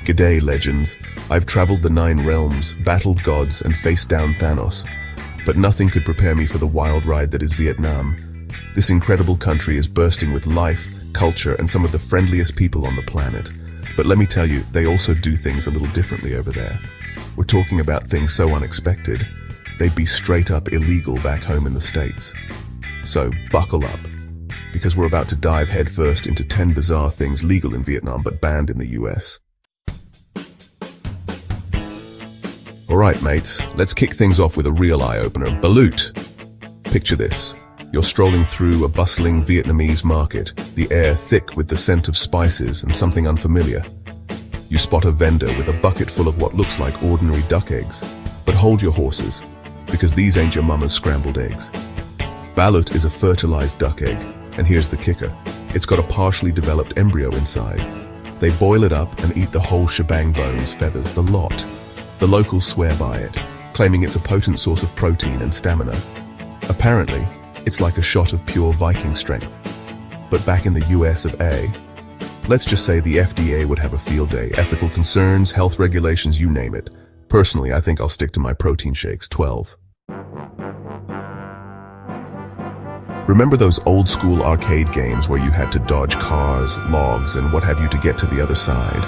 G'day, legends. I've traveled the 9 realms, battled gods, and faced down Thanos. But nothing could prepare me for the wild ride that is Vietnam. This incredible country is bursting with life, culture, and some of the friendliest people on the planet. But let me tell you, they also do things a little differently over there. We're talking about things so unexpected, they'd be straight up illegal back home in the States. So buckle up, because we're about to dive headfirst into 10 bizarre things legal in Vietnam but banned in the US. Alright mates, let's kick things off with a real eye-opener, balut. Picture this. You're strolling through a bustling Vietnamese market, the air thick with the scent of spices and something unfamiliar. You spot a vendor with a bucket full of what looks like ordinary duck eggs. But hold your horses, because these ain't your mama's scrambled eggs. Balut is a fertilized duck egg, and here's the kicker. It's got a partially developed embryo inside. They boil it up and eat the whole shebang, bones, feathers, the lot. The locals swear by it, claiming it's a potent source of protein and stamina. Apparently, it's like a shot of pure Viking strength. But back in the US of A, let's just say the FDA would have a field day. Ethical concerns, health regulations, you name it. Personally, I think I'll stick to my protein shakes, 12. Remember those old school arcade games where you had to dodge cars, logs, and what have you to get to the other side?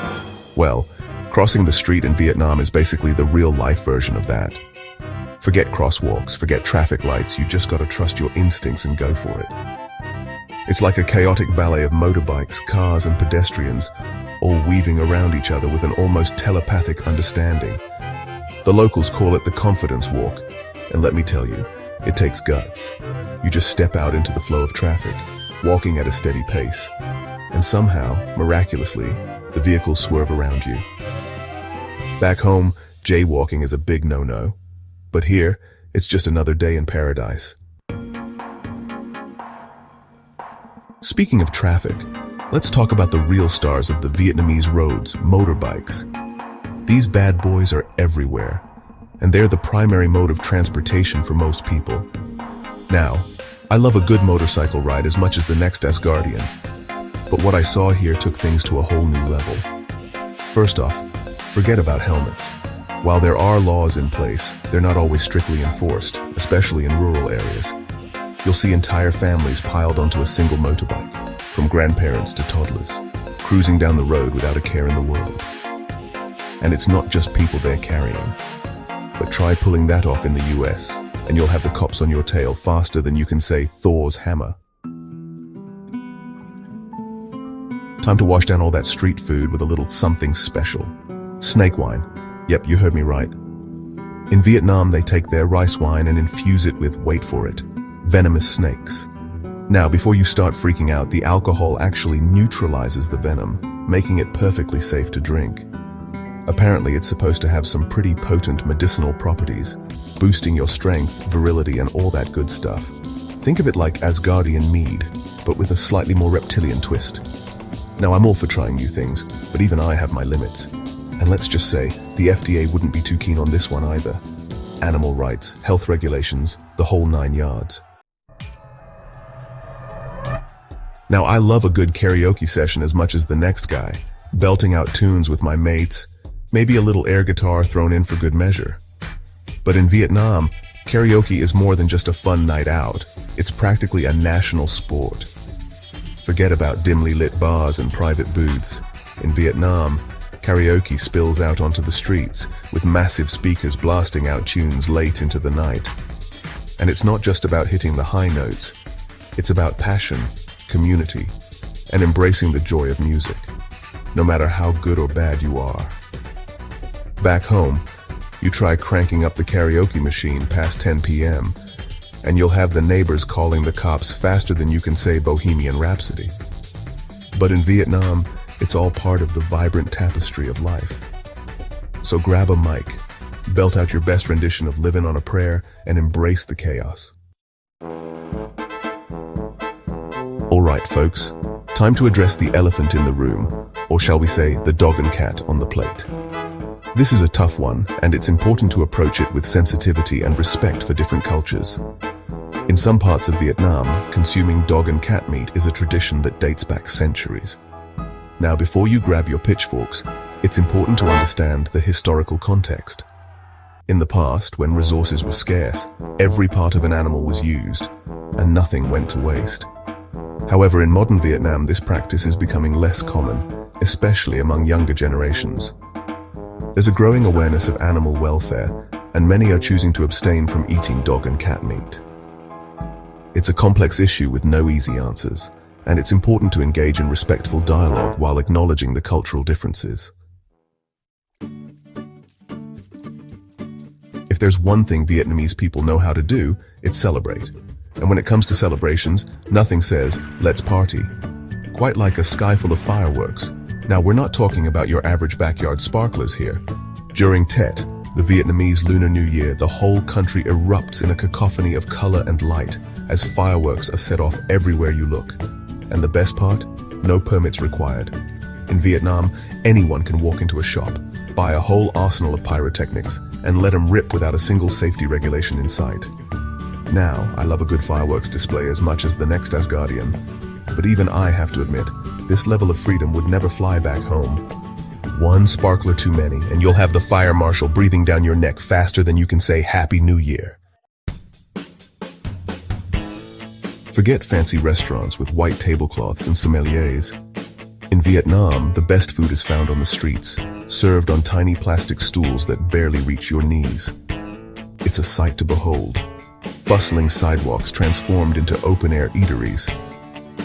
Well, crossing the street in Vietnam is basically the real-life version of that. Forget crosswalks, forget traffic lights, you just gotta trust your instincts and go for it. It's like a chaotic ballet of motorbikes, cars, and pedestrians, all weaving around each other with an almost telepathic understanding. The locals call it the confidence walk, and let me tell you, it takes guts. You just step out into the flow of traffic, walking at a steady pace, and somehow, miraculously, the vehicles swerve around you. Back home, jaywalking is a big no-no, but here, it's just another day in paradise. Speaking of traffic, let's talk about the real stars of the Vietnamese roads, motorbikes. These bad boys are everywhere, and they're the primary mode of transportation for most people. Now, I love a good motorcycle ride as much as the next Asgardian, but what I saw here took things to a whole new level. First off, forget about helmets. While there are laws in place, they're not always strictly enforced, especially in rural areas. You'll see entire families piled onto a single motorbike, from grandparents to toddlers, cruising down the road without a care in the world. And it's not just people they're carrying. But try pulling that off in the US, and you'll have the cops on your tail faster than you can say Thor's hammer. Time to wash down all that street food with a little something special. Snake wine. Yep, you heard me right. In Vietnam, they take their rice wine and infuse it with, wait for it, venomous snakes. Now, before you start freaking out, the alcohol actually neutralizes the venom, making it perfectly safe to drink. Apparently, it's supposed to have some pretty potent medicinal properties, boosting your strength, virility, and all that good stuff. Think of it like Asgardian mead, but with a slightly more reptilian twist. Now, I'm all for trying new things, but even I have my limits. And let's just say, the FDA wouldn't be too keen on this one either. Animal rights, health regulations, the whole 9 yards. Now, I love a good karaoke session as much as the next guy, belting out tunes with my mates, maybe a little air guitar thrown in for good measure. But in Vietnam, karaoke is more than just a fun night out. It's practically a national sport. Forget about dimly lit bars and private booths. In Vietnam, karaoke spills out onto the streets, with massive speakers blasting out tunes late into the night. And it's not just about hitting the high notes. It's about passion, community, and embracing the joy of music, no matter how good or bad you are. Back home, you try cranking up the karaoke machine past 10 p.m., and you'll have the neighbors calling the cops faster than you can say Bohemian Rhapsody. But in Vietnam, it's all part of the vibrant tapestry of life. So grab a mic, belt out your best rendition of Livin' on a Prayer, and embrace the chaos. Alright folks, time to address the elephant in the room, or shall we say, the dog and cat on the plate. This is a tough one, and it's important to approach it with sensitivity and respect for different cultures. In some parts of Vietnam, consuming dog and cat meat is a tradition that dates back centuries. Now, before you grab your pitchforks, It's important to understand the historical context. In the past, when resources were scarce, every part of an animal was used, and nothing went to waste. However, in modern Vietnam, this practice is becoming less common, especially among younger generations. There's a growing awareness of animal welfare, and many are choosing to abstain from eating dog and cat meat. It's a complex issue with no easy answers, and it's important to engage in respectful dialogue while acknowledging the cultural differences. If there's one thing Vietnamese people know how to do, it's celebrate. And when it comes to celebrations, nothing says, "Let's party." Quite like a sky full of fireworks. Now, we're not talking about your average backyard sparklers here. During Tet, the Vietnamese Lunar New Year, the whole country erupts in a cacophony of color and light as fireworks are set off everywhere you look. And the best part? No permits required. In Vietnam, anyone can walk into a shop, buy a whole arsenal of pyrotechnics, and let them rip without a single safety regulation in sight. Now, I love a good fireworks display as much as the next Asgardian. But even I have to admit, this level of freedom would never fly back home. One sparkler too many, and you'll have the fire marshal breathing down your neck faster than you can say Happy New Year. Forget fancy restaurants with white tablecloths and sommeliers. In Vietnam, the best food is found on the streets, served on tiny plastic stools that barely reach your knees. It's a sight to behold. Bustling sidewalks transformed into open-air eateries,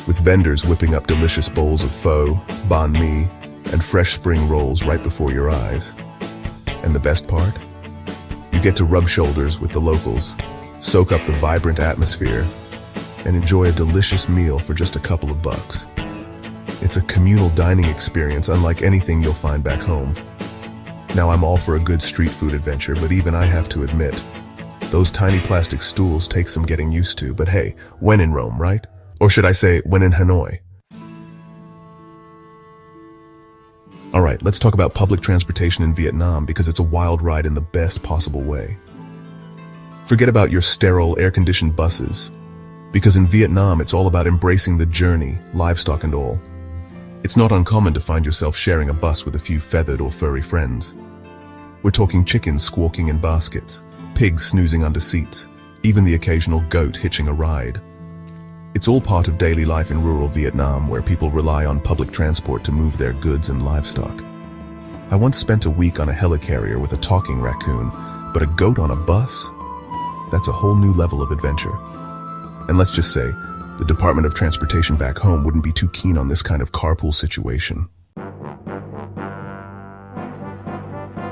with vendors whipping up delicious bowls of pho, banh mi, and fresh spring rolls right before your eyes. And the best part? You get to rub shoulders with the locals, soak up the vibrant atmosphere, and enjoy a delicious meal for just a couple of bucks. It's a communal dining experience unlike anything you'll find back home. Now, I'm all for a good street food adventure, but even I have to admit, those tiny plastic stools take some getting used to, but hey, when in Rome, right? Or should I say, when in Hanoi? All right, let's talk about public transportation in Vietnam because it's a wild ride in the best possible way. Forget about your sterile, air-conditioned buses, because in Vietnam, it's all about embracing the journey, livestock and all. It's not uncommon to find yourself sharing a bus with a few feathered or furry friends. We're talking chickens squawking in baskets, pigs snoozing under seats, even the occasional goat hitching a ride. It's all part of daily life in rural Vietnam where people rely on public transport to move their goods and livestock. I once spent a week on a helicarrier with a talking raccoon, but a goat on a bus? That's a whole new level of adventure. And let's just say, the Department of Transportation back home wouldn't be too keen on this kind of carpool situation.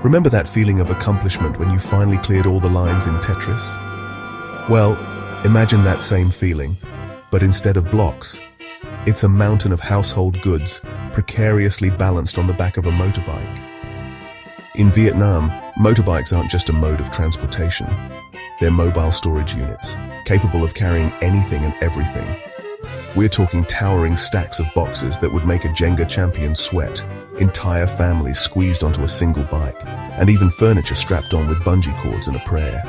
Remember that feeling of accomplishment when you finally cleared all the lines in Tetris? Well, imagine that same feeling, but instead of blocks, it's a mountain of household goods precariously balanced on the back of a motorbike. In Vietnam, motorbikes aren't just a mode of transportation. They're mobile storage units, capable of carrying anything and everything. We're talking towering stacks of boxes that would make a Jenga champion sweat, entire families squeezed onto a single bike, and even furniture strapped on with bungee cords and a prayer.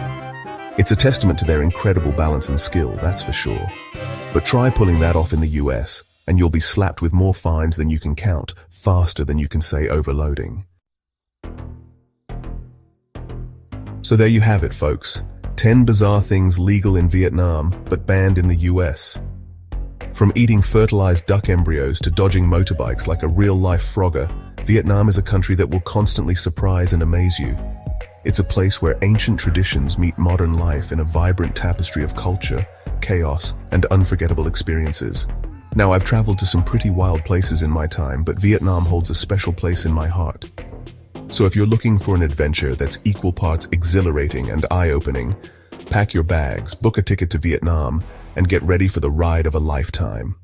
It's a testament to their incredible balance and skill, that's for sure. But try pulling that off in the US, and you'll be slapped with more fines than you can count, faster than you can say overloading. So there you have it, folks. 10 bizarre things legal in Vietnam, but banned in the US. From eating fertilized duck embryos to dodging motorbikes like a real-life Frogger, Vietnam is a country that will constantly surprise and amaze you. It's a place where ancient traditions meet modern life in a vibrant tapestry of culture, chaos, and unforgettable experiences. Now, I've traveled to some pretty wild places in my time, but Vietnam holds a special place in my heart. So if you're looking for an adventure that's equal parts exhilarating and eye-opening, pack your bags, book a ticket to Vietnam, and get ready for the ride of a lifetime.